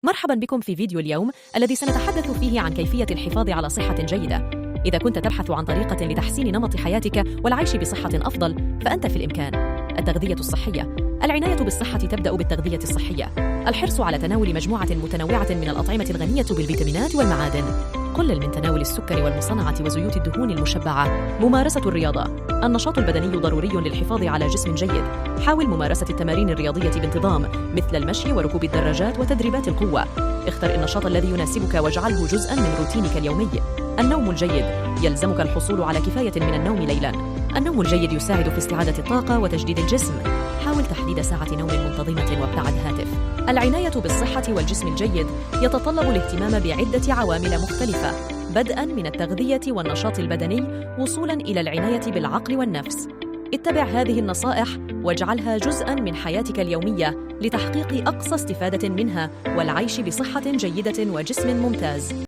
مرحبا بكم في فيديو اليوم الذي سنتحدث فيه عن كيفية الحفاظ على صحة جيدة. إذا كنت تبحث عن طريقة لتحسين نمط حياتك والعيش بصحة أفضل، فأنت في الإمكان. التغذية الصحية. العناية بالصحة تبدأ بالتغذية الصحية. الحرص على تناول مجموعة متنوعة من الأطعمة الغنية بالفيتامينات والمعادن. قلل من تناول السكر والمصنعة وزيوت الدهون المشبعة. ممارسة الرياضة. النشاط البدني ضروري للحفاظ على جسم جيد. حاول ممارسة التمارين الرياضية بانتظام مثل المشي وركوب الدراجات وتدريبات القوة. اختر النشاط الذي يناسبك واجعله جزءاً من روتينك اليومي. النوم الجيد. يلزمك الحصول على كفاية من النوم ليلاً. النوم الجيد يساعد في استعادة الطاقة وتجديد الجسم. حاول تحديد ساعة نوم منتظمة وابتعد هاتف. العناية بالصحة والجسم الجيد يتطلب الاهتمام بعدة عوامل مختلفة، بدءاً من التغذية والنشاط البدني وصولاً إلى العناية بالعقل والنفس. اتبع هذه النصائح واجعلها جزءاً من حياتك اليومية لتحقيق أقصى استفادة منها والعيش بصحة جيدة وجسم ممتاز.